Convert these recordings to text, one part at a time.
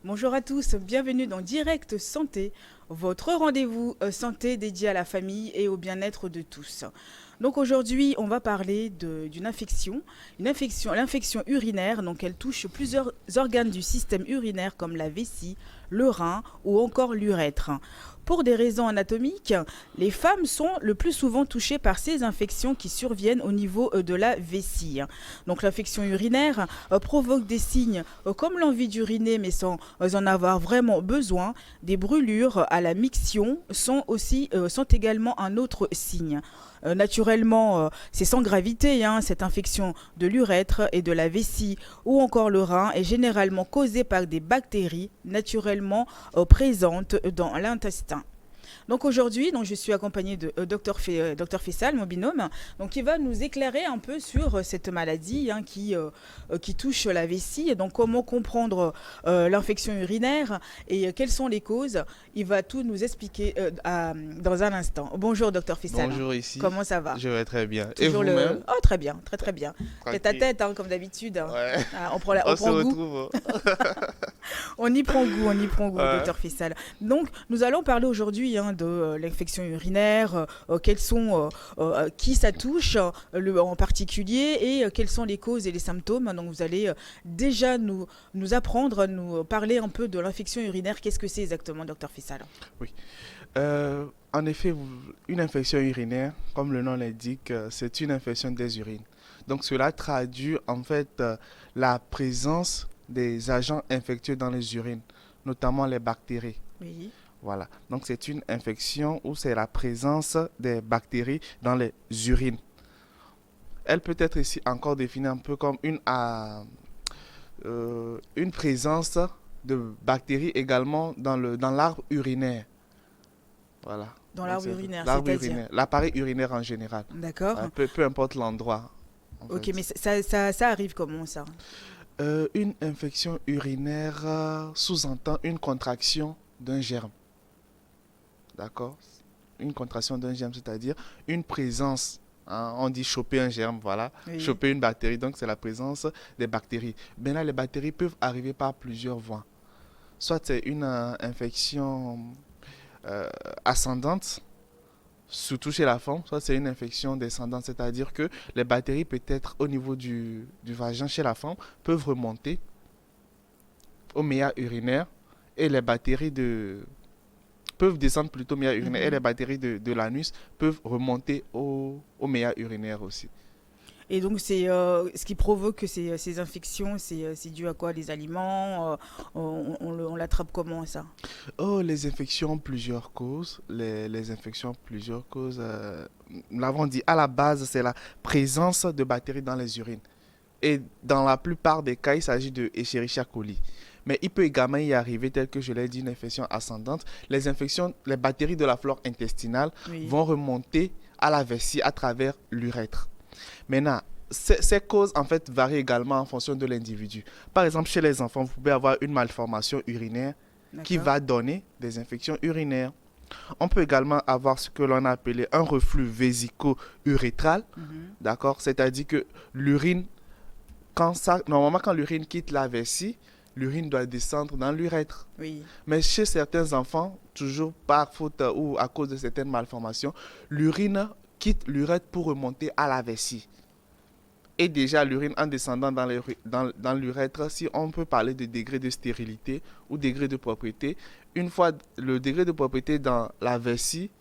Bonjour à tous, bienvenue dans Direct Santé, votre rendez-vous santé dédié à la famille et au bien-être de tous. Donc aujourd'hui, on va parler d'une infection, l'infection urinaire. Donc elle touche plusieurs organes du système urinaire comme la vessie, le rein ou encore l'urètre. Pour des raisons anatomiques, les femmes sont le plus souvent touchées par ces infections qui surviennent au niveau de la vessie. Donc l'infection urinaire provoque des signes comme l'envie d'uriner mais sans en avoir vraiment besoin. Des brûlures à la miction sont également un autre signe. Naturellement, c'est sans gravité, hein, cette infection de l'urètre et de la vessie ou encore le rein est généralement causée par des bactéries naturellement présentes dans l'intestin. Donc aujourd'hui, je suis accompagnée de Dr Fessal, mon binôme, donc qui va nous éclairer un peu sur cette maladie, hein, qui touche la vessie, et donc comment comprendre l'infection urinaire et quelles sont les causes. Il va tout nous expliquer dans un instant. Bonjour Dr Fessal. Bonjour ici, Comment ça va? je vais très bien. Et Toujours le... vous-même? Oh, très bien, très très bien. Tête à Tranquille. tête, hein, comme d'habitude. Ouais, Ah, on on se prend goût. retrouve. On y prend goût, Ouais. docteur Fessal. Donc, nous allons parler aujourd'hui, hein, de l'infection urinaire, qui ça touche en particulier, et quelles sont les causes et les symptômes. Donc, vous allez déjà nous apprendre, nous parler un peu de l'infection urinaire. Qu'est-ce que c'est exactement, docteur Fessal? Oui. En effet, une infection urinaire, comme le nom l'indique, c'est une infection des urines. Donc cela traduit en fait la présence des agents infectieux dans les urines, notamment les bactéries. Oui. Voilà. Donc c'est une infection où c'est la présence des bactéries dans les urines. Elle peut être ici encore définie un peu comme une présence de bactéries également dans l'arbre urinaire. Voilà. Dans Donc l'arbre c'est urinaire, l'arbre c'est-à-dire? urinaire, l'appareil urinaire en général. D'accord. Ouais, peu importe l'endroit, en Ok, mais fait. ça arrive comment, ça? Une infection urinaire sous-entend une contraction d'un germe. D'accord? Une contraction d'un germe, c'est-à-dire une présence. Hein, on dit choper un germe, voilà. Oui. Choper une bactérie, donc c'est la présence des bactéries. Maintenant, les bactéries peuvent arriver par plusieurs voies. Soit c'est une infection euh, ascendante, surtout chez la femme, soit c'est une infection descendante, c'est-à-dire que les bactéries peut-être au niveau du vagin chez la femme peuvent remonter au méa urinaire et les bactéries peuvent descendre plutôt au méa urinaire et les Mhm. bactéries de l'anus peuvent remonter au méa urinaire aussi. Et donc, c'est ce qui provoque ces infections, c'est dû à quoi? Les aliments? On l'attrape comment, ça? Oh, les infections ont plusieurs causes. Les infections ont plusieurs causes. Nous l'avons dit, à la base, c'est la présence de bactéries dans les urines. Et dans la plupart des cas, il s'agit de Escherichia coli. Mais il peut également y arriver, tel que je l'ai dit, une infection ascendante. Les infections, les bactéries de la flore intestinale Oui. vont remonter à la vessie à travers l'urètre. Maintenant, ces causes en fait varient également en fonction de l'individu. Par exemple, chez les enfants, vous pouvez avoir une malformation urinaire qui D'accord. va donner des infections urinaires. On peut également avoir ce que l'on a appelé un reflux vésico-urétral, Mhm. d'accord? C'est-à-dire que l'urine normalement, quand l'urine quitte la vessie, l'urine doit descendre dans l'urètre. Oui. Mais chez certains enfants, toujours par faute ou à cause de certaines malformations, l'urine quitte l'urètre pour remonter à la vessie. Et déjà, l'urine en descendant dans l'urètre, si on peut parler de degré de stérilité ou degré de propriété, une fois le degré de propriété dans la vessie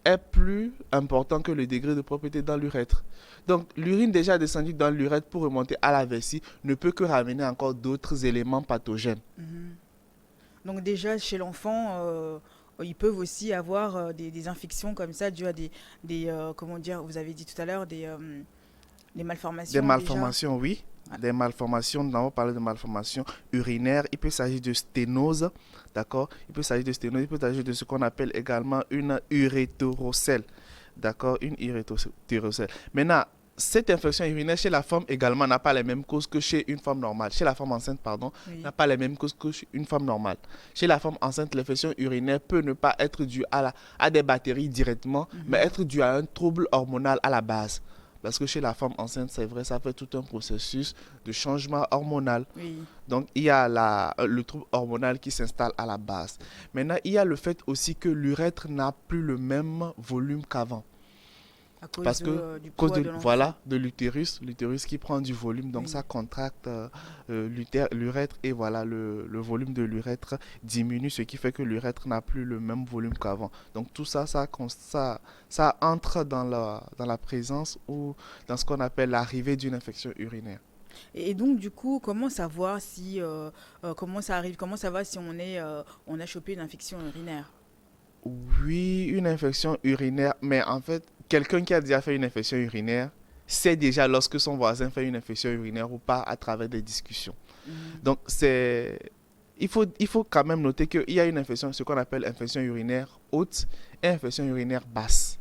est plus important que le degré de propriété dans l'urètre. Donc, l'urine déjà descendue dans l'urètre pour remonter à la vessie ne peut que ramener encore d'autres éléments pathogènes. Mhm. Donc déjà, chez l'enfant, ils peuvent aussi avoir des infections comme ça dues à comment dire, vous avez dit tout à l'heure, des Des malformations déjà. malformations, oui. Ah, Des malformations, nous avons parlé de malformations urinaires. Il peut s'agir de sténose, d'accord? Il peut s'agir de sténose, il peut s'agir de ce qu'on appelle également une urétérocèle, d'accord? Une urétérocèle. Maintenant, cette infection urinaire chez la femme également n'a pas les mêmes causes que chez une femme normale. Chez la femme enceinte, pardon, n'a oui. pas les mêmes causes que chez une femme normale. Chez la femme enceinte, l'infection urinaire peut ne pas être due à des bactéries directement, mais Mhm. être due à un trouble hormonal à la base. Parce que chez la femme enceinte, c'est vrai, ça fait tout un processus de changement hormonal. Oui. Donc, il y a le trouble hormonal qui s'installe à la base. Maintenant, il y a le fait aussi que l'urètre n'a plus le même volume qu'avant. À cause Parce que, du cause poids de, de l'enfant. voilà, de l'utérus qui prend du volume, donc Oui. ça contracte l'urètre et voilà, le volume de l'urètre diminue, ce qui fait que l'urètre n'a plus le même volume qu'avant. Donc tout ça, ça entre dans la présence ou dans ce qu'on appelle l'arrivée d'une infection urinaire. Et donc, du coup, comment savoir si, comment ça arrive, comment savoir si on a chopé une infection urinaire? Oui, une infection urinaire, mais en fait, quelqu'un qui a déjà fait une infection urinaire sait déjà lorsque son voisin fait une infection urinaire ou pas à travers des discussions. Mhm. Donc, il faut quand même noter qu'il y a une infection, ce qu'on appelle infection urinaire haute et infection urinaire basse.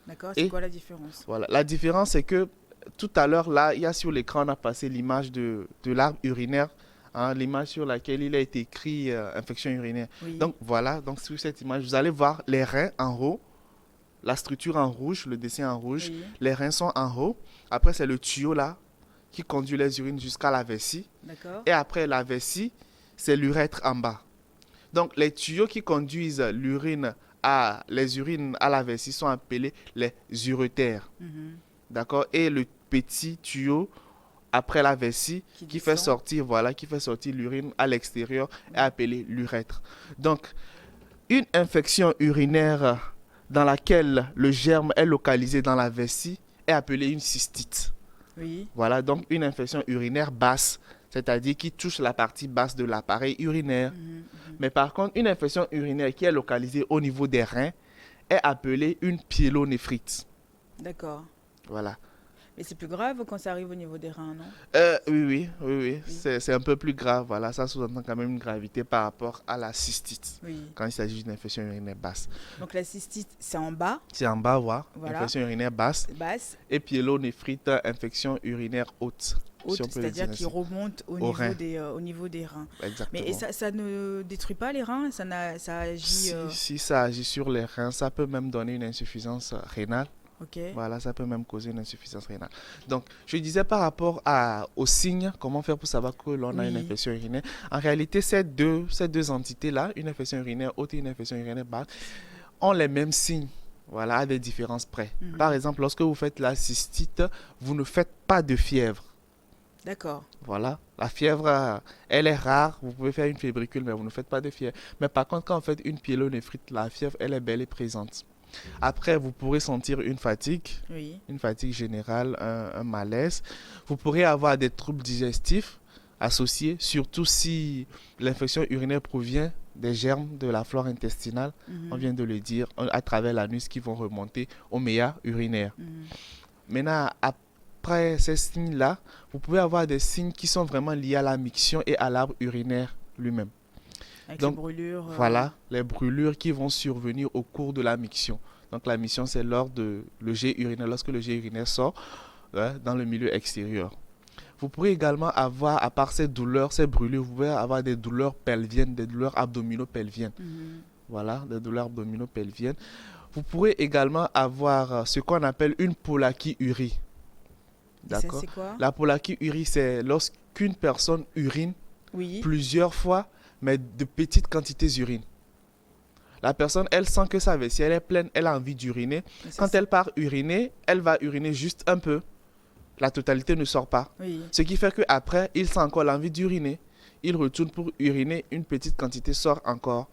D'accord, c'est Et quoi la différence? voilà, la différence, c'est que tout à l'heure, là, il y a sur l'écran, on a passé l'image de l'arbre urinaire, hein, l'image sur laquelle il a été écrit infection urinaire. Oui, Donc, voilà, donc sur cette image, vous allez voir les reins en haut, la structure en rouge, le dessin en rouge, oui, les reins sont en haut. Après, c'est le tuyau là qui conduit les urines jusqu'à la vessie. d'accord. Et après la vessie, c'est l'urètre en bas. Donc, les tuyaux qui conduisent les urines à la vessie sont appelés les urétères. Mhm. D'accord? Et le petit tuyau après la vessie Qui qui fait descend. sortir, voilà, qui fait sortir l'urine à l'extérieur est Oui. appelé l'urètre. Donc, une infection urinaire dans laquelle le germe est localisé dans la vessie est appelée une cystite. Oui, Voilà, donc une infection urinaire basse, c'est-à-dire qui touche la partie basse de l'appareil urinaire. mhm, mhm. Mais par contre, une infection urinaire qui est localisée au niveau des reins est appelée une pyélonéphrite. D'accord. Voilà. Mais c'est plus grave quand ça arrive au niveau des reins, non? Oui. Oui, C'est un peu plus grave. Voilà, ça sous-entend quand même une gravité par rapport à la cystite oui. quand il s'agit d'une infection urinaire basse. Donc la cystite, c'est en bas, C'est en bas, voilà, voilà, infection urinaire basse. basse, Et pyélonéphrite, infection urinaire haute, si haute, on peut le c'est-à-dire dire qui ainsi. remonte Au rein, au niveau des reins. Mais et exactement. ça ne détruit pas les reins? Ça agit... Si ça agit sur les reins, ça peut même donner une insuffisance rénale. Ok, Voilà, ça peut même causer une insuffisance rénale. Donc, je disais par rapport aux signes, comment faire pour savoir que l'on a une oui, infection urinaire. En réalité, ces deux entités-là, une infection urinaire haute et une infection urinaire basse, ont les mêmes signes. Voilà, à des différences près. Par mhm. exemple, lorsque vous faites la cystite, vous ne faites pas de fièvre. D'accord, Voilà, la fièvre, elle est rare. Vous pouvez faire une fébricule, mais vous ne faites pas de fièvre. Mais par contre, quand vous faites une pyélonéphrite, la fièvre, elle est belle et présente. Après, vous pourrez sentir oui, une fatigue générale, un malaise. Vous pourrez avoir des troubles digestifs associés, surtout si l'infection urinaire provient des germes de la flore intestinale, on mhm, vient de le dire, à travers l'anus qui vont remonter au méa urinaire. mhm. Maintenant, après ces signes-là, vous pouvez avoir des signes qui sont vraiment liés à la miction et à l'arbre urinaire lui-même. Avec les Donc, brûlures. voilà les brûlures qui vont survenir au cours de la miction. Donc, la miction, c'est lors de le jet urinaire, lorsque le jet urinaire sort dans le milieu extérieur. Vous pourrez également avoir, à part ces douleurs, ces brûlures, vous pouvez avoir des douleurs pelviennes, des douleurs abdominopelviennes. Mhm. Voilà, des douleurs abdominopelviennes. Vous pourrez également avoir ce qu'on appelle une polachyurie. Et ça, D'accord? c'est quoi? La polachyurie, c'est lorsqu'une personne urine Oui, plusieurs fois, mais de petites quantités d'urine. La personne, elle sent que sa vessie, elle est pleine, elle a envie d'uriner. mais ça, Quand elle part uriner, elle va uriner juste un peu. La totalité ne sort pas. oui, Ce qui fait qu'après, il sent encore l'envie d'uriner. Il retourne pour uriner, une petite quantité sort encore.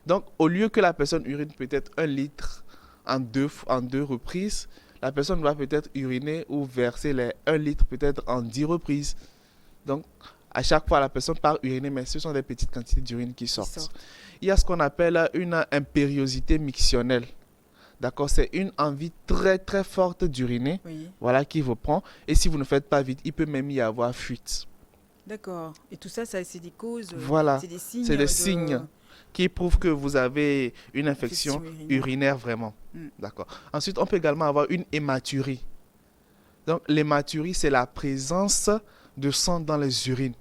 Donc, au lieu que la personne urine peut-être 1 litre en deux reprises, la personne va peut-être uriner ou verser les 1 litre peut-être en 10 reprises. Donc, à chaque fois, la personne part uriner, mais ce sont des petites quantités d'urine qui qui sortent. sortent. Il y a ce qu'on appelle une impériosité mictionnelle. D'accord, c'est une envie très très forte d'uriner, Oui, voilà, qui vous prend. Et si vous ne faites pas vite, il peut même y avoir fuite. d'accord. Et tout ça, c'est des causes, Voilà, c'est des signes c'est des de signes qui prouvent que vous avez une infection infection urinaire. urinaire vraiment. Mm. D'accord. Ensuite, on peut également avoir une hématurie. Donc, l'hématurie, c'est la présence de sang dans les urines.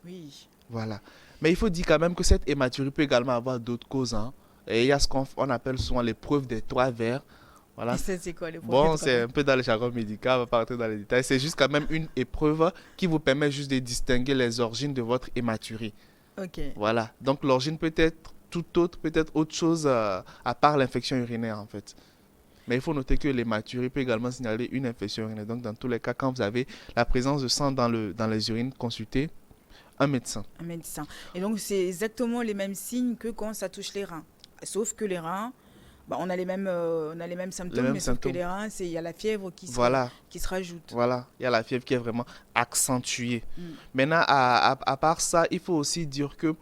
Oui, Voilà. Mais il faut dire quand même que cette hématurie peut également avoir d'autres causes, hein. Et il y a ce qu'on appelle souvent l'épreuve des 3 vers. Voilà. Et ça, c'est quoi les Bon, premiers c'est travaux? un peu dans le jargon médical, on va pas rentrer dans les détails. C'est juste quand même une épreuve qui vous permet juste de distinguer les origines de votre hématurie. Ok. Voilà. Donc l'origine peut être tout autre, peut-être autre chose à part l'infection urinaire en fait. Mais il faut noter que l'hématurie peut également signaler une infection urinaire. Donc dans tous les cas, quand vous avez la présence de sang dans les urines, consultez un médecin. Un médecin. Et donc, c'est exactement les mêmes signes que quand ça touche les reins. Sauf que les reins, bah, on a les mêmes Les symptômes, mêmes mais sauf que symptômes. les reins, il y a la fièvre Voilà. qui se rajoute. Voilà, il y a la fièvre qui est vraiment accentuée. Mm. Maintenant, à part ça, il faut aussi dire que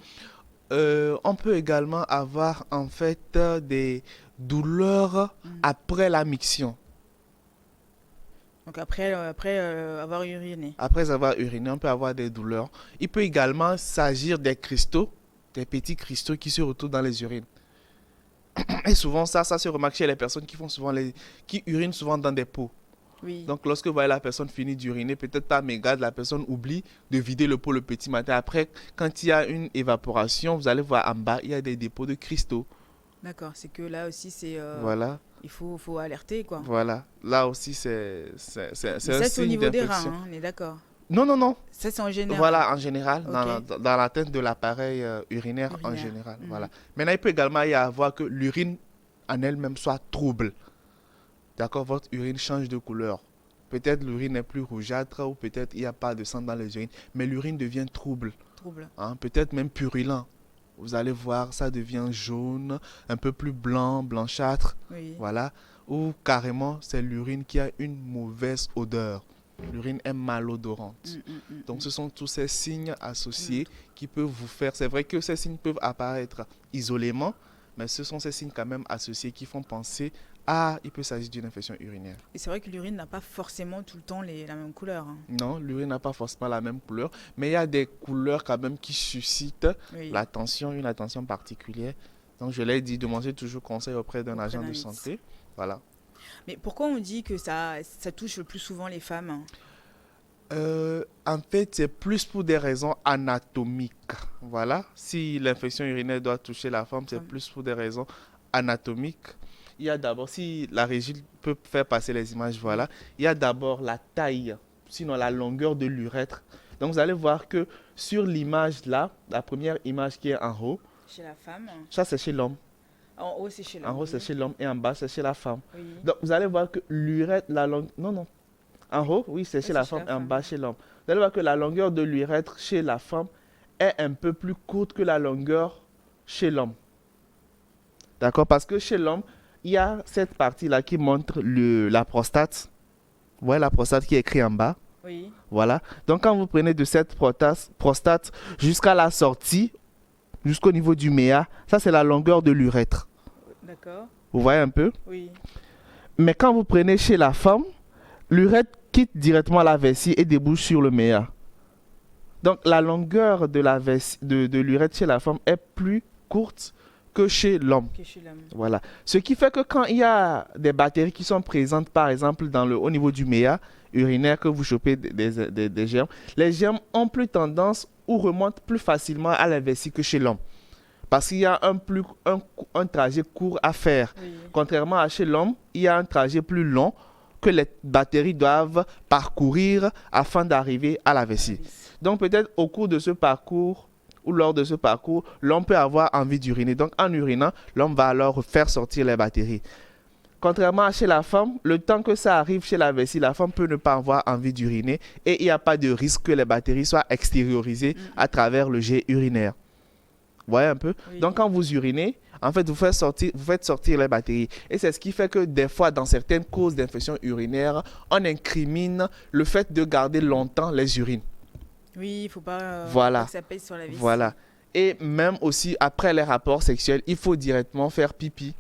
on peut également avoir en fait des douleurs Mm. après la miction, Donc, après avoir uriné. après avoir uriné, on peut avoir des douleurs. Il peut également s'agir des cristaux, des petits cristaux qui se retrouvent dans les urines. Et souvent, ça se remarque chez les personnes qui font souvent qui urinent souvent dans des pots. Oui, Donc, lorsque vous voyez la personne finir d'uriner, peut-être par mégarde, la personne oublie de vider le pot le petit matin. Après, quand il y a une évaporation, vous allez voir en bas, il y a des dépôts de cristaux. d'accord. C'est que là aussi, Voilà, faut alerter, quoi. voilà. Là aussi, Mais c'est un ça, c'est au signe niveau des reins, d'infection. hein, on est d'accord. Non, non, non. Ça, c'est en général. Voilà, en général, Ok, dans l'atteinte de l'appareil urinaire en urinaire. général. Mhm. Voilà. Maintenant, il peut également y avoir que l'urine en elle-même soit trouble. D'accord, votre urine change de couleur. Peut-être l'urine est plus rougeâtre ou peut-être il n'y a pas de sang dans les urines, mais l'urine devient trouble, Trouble. hein, peut-être même purulent. Vous allez voir, ça devient jaune, un peu plus blanc, blanchâtre, Oui. voilà. Ou carrément, c'est l'urine qui a une mauvaise odeur. L'urine est malodorante. Donc, ce sont tous ces signes Mm. associés qui peuvent vous faire. C'est vrai que ces signes peuvent apparaître isolément, mais ce sont ces signes quand même associés qui font penser à, il peut s'agir d'une infection urinaire. Et c'est vrai que l'urine n'a pas forcément tout le temps la même couleur, hein. Non, l'urine n'a pas forcément la même couleur, mais il y a des couleurs quand même qui suscitent Oui, l'attention, une attention particulière. Donc, je l'ai dit, demandez toujours conseil auprès d'un auprès agent d'un de médecin. santé. Voilà. Mais pourquoi on dit que ça touche le plus souvent les femmes, hein? En fait, c'est plus pour des raisons anatomiques. Voilà. Si l'infection urinaire doit toucher la femme, c'est Femme. plus pour des raisons anatomiques. Il y a d'abord, si la régie peut faire passer les images, Oui, voilà. Il y a d'abord la taille, sinon la longueur de l'urètre. Donc, vous allez voir que sur l'image là, la première image qui est en haut, chez la femme. ça c'est chez l'homme. En haut, c'est chez En l'homme, haut, c'est oui. chez l'homme et en bas, c'est chez la femme. Oui, Donc, vous allez voir que l'urètre, la longue. Non, non. En haut, oui, c'est ça, chez c'est la chez femme la et en femme. bas, chez l'homme. Vous allez voir que la longueur de l'urètre chez la femme est un peu plus courte que la longueur chez l'homme. D'accord? Parce que chez l'homme, il y a cette partie-là qui montre la prostate. Vous voyez la prostate qui est écrite en bas. Oui, Voilà. Donc, quand vous prenez de cette prostate jusqu'à la sortie, jusqu'au niveau du méa, ça, c'est la longueur de l'urètre. d'accord. Vous voyez un peu? Oui, Mais quand vous prenez chez la femme, l'urètre quitte directement la vessie et débouche sur le méa. Donc, la longueur de l'urètre chez la femme est plus courte que chez l'homme. que chez l'homme. Voilà. Ce qui fait que quand il y a des bactéries qui sont présentes, par exemple, au niveau du méa urinaire, que vous chopez des germes, les germes ont plus tendance ou remontent plus facilement à la vessie que chez l'homme. Parce qu'il y a un trajet court à faire. Oui, Contrairement à chez l'homme, il y a un trajet plus long que les bactéries doivent parcourir afin d'arriver à la la vessie. vessie. Donc peut-être au cours de ce parcours ou lors de ce parcours, l'homme peut avoir envie d'uriner. Donc en urinant, l'homme va alors faire sortir les bactéries. Contrairement à chez la femme, le temps que ça arrive chez la vessie, la femme peut ne pas avoir envie d'uriner et il n'y a pas de risque que les bactéries soient extériorisées à travers le jet urinaire. Vous voyez un peu? Oui, Donc quand vous urinez, en fait, vous faites sortir les bactéries. Et c'est ce qui fait que des fois, dans certaines causes d'infection urinaire, on incrimine le fait de garder longtemps les urines. oui, faut pas Voilà, que ça pèse sur la vessie. voilà. Et même aussi, après les rapports sexuels, il faut directement faire pipi.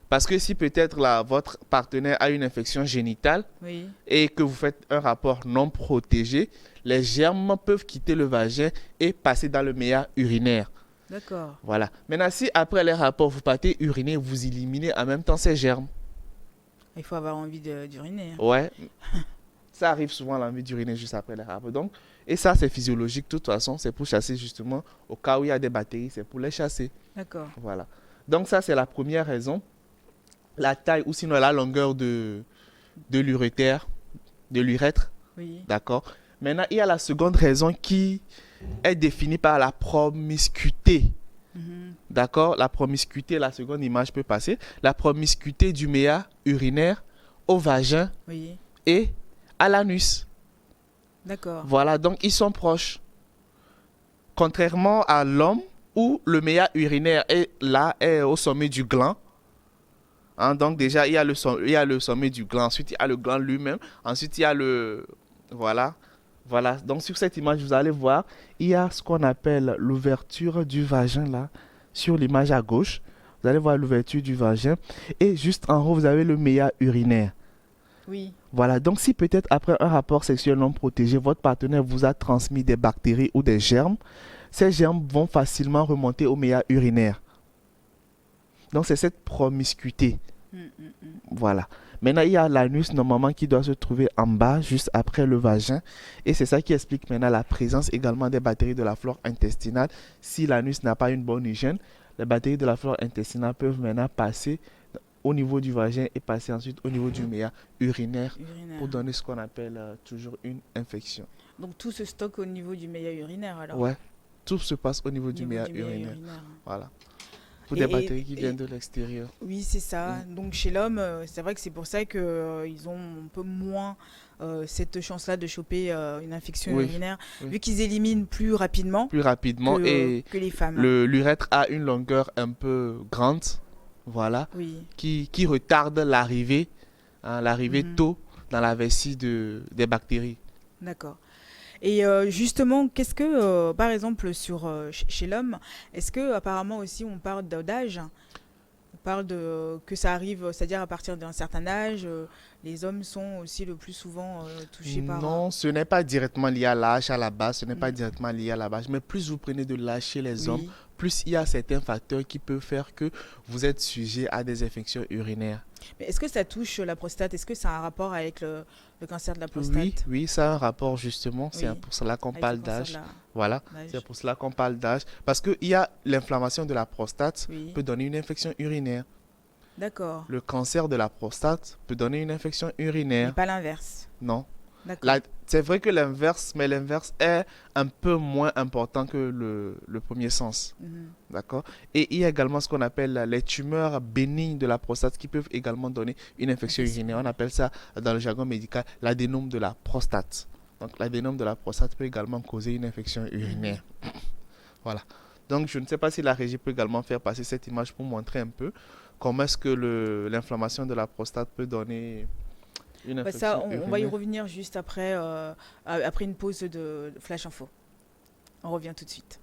Parce que si peut-être là, votre partenaire a une infection génitale Oui, et que vous faites un rapport non protégé, les germes peuvent quitter le vagin et passer dans le méa urinaire. d'accord. Voilà. Maintenant, si après les rapports, vous partez uriner, vous éliminez en même temps ces germes. Il faut avoir envie d'uriner, hein. Ouais. Ça arrive souvent l'envie d'uriner juste après les rapports. Donc, et ça, c'est physiologique. De toute façon, c'est pour chasser justement au cas où il y a des bactéries, c'est pour les chasser. D'accord. Voilà. Donc, ça, c'est la première raison. la taille ou sinon la longueur de l'urétère, de l'urètre. Oui. D'accord? Maintenant, il y a la seconde raison qui est définie par la promiscuité. Mhm. D'accord? La promiscuité, la seconde image peut passer. La promiscuité du méa urinaire au vagin Oui. et à l'anus. D'accord. Voilà, donc ils sont proches. Contrairement à l'homme où le méa urinaire est au sommet du gland. Hein, donc déjà, il y a le sommet du gland. Ensuite, il y a le gland lui-même. Ensuite, il y a le... Voilà. Voilà. Donc sur cette image, vous allez voir, il y a ce qu'on appelle l'ouverture du vagin là. Sur l'image à gauche, vous allez voir l'ouverture du vagin. Et juste en haut, vous avez le méa urinaire. Oui. Voilà, donc si peut-être après un rapport sexuel non protégé, votre partenaire vous a transmis des bactéries ou des germes, ces germes vont facilement remonter au méa urinaire. Donc c'est cette promiscuité. Mm, mm, mm. Voilà. Maintenant, il y a l'anus normalement qui doit se trouver en bas, juste après le vagin. Et c'est ça qui explique maintenant la présence également des bactéries de la flore intestinale. Si l'anus n'a pas une bonne hygiène, les bactéries de la flore intestinale peuvent maintenant passer au niveau du vagin et passer ensuite au niveau du méa urinaire Urinaire. pour donner ce qu'on appelle toujours une infection. Donc tout se stocke au niveau du méa urinaire alors. Ouais, tout se passe au niveau Au du niveau méa du méa urinaire. urinaire. Voilà. Pour Et- des bactéries qui et- viennent de l'extérieur. Oui, c'est ça. Donc chez l'homme, c'est vrai que c'est pour ça que ils ont un peu moins cette chance-là de choper une infection Oui, urinaire, oui. vu qu'ils éliminent plus rapidement Plus rapidement et que les femmes. l'urètre a une longueur un peu grande, voilà, Oui. qui retarde l'arrivée, hein, l'arrivée Mhm. tôt dans la vessie des bactéries. D'accord. Et justement, qu'est-ce que, par exemple, chez l'homme, est-ce que apparemment aussi on parle d'âge? On parle de que ça arrive, c'est-à-dire à partir d'un certain âge, les hommes sont aussi le plus souvent touchés par. Non, ce n'est pas directement lié à l'âge à la base, ce n'est pas Mm. directement lié à la base, mais plus vous prenez de l'âge chez les hommes, Oui. plus il y a certains facteurs qui peuvent faire que vous êtes sujet à des infections urinaires. Mais est-ce que ça touche la prostate? Est-ce que ça a un rapport avec le cancer de la Oui, prostate? oui, ça a un rapport justement, c'est Oui, pour cela qu'on avec le parle cancer de d'âge. Voilà, c'est l'âge. pour cela qu'on parle d'âge. Parce qu'il y a l'inflammation de la prostate Oui, peut donner une infection urinaire. d'accord. Le cancer de la prostate peut donner une infection Mais urinaire. pas l'inverse. Non. D'accord. C'est vrai que l'inverse, mais l'inverse est un peu moins important que le premier sens. Mhm. D'accord? Et il y a également ce qu'on appelle les tumeurs bénignes de la prostate qui peuvent également donner une infection Infection urinaire. On urinaire. appelle ça dans le jargon médical l'adénome de la prostate. Donc l'adénome de la prostate peut également causer une infection urinaire. Voilà. Donc je ne sais pas si la régie peut également faire passer cette image pour montrer un peu comment est-ce que l'inflammation de la prostate peut donner une Bah ça, infection on va y urinaire. revenir juste après, après une pause de Flash Info. On revient tout de suite.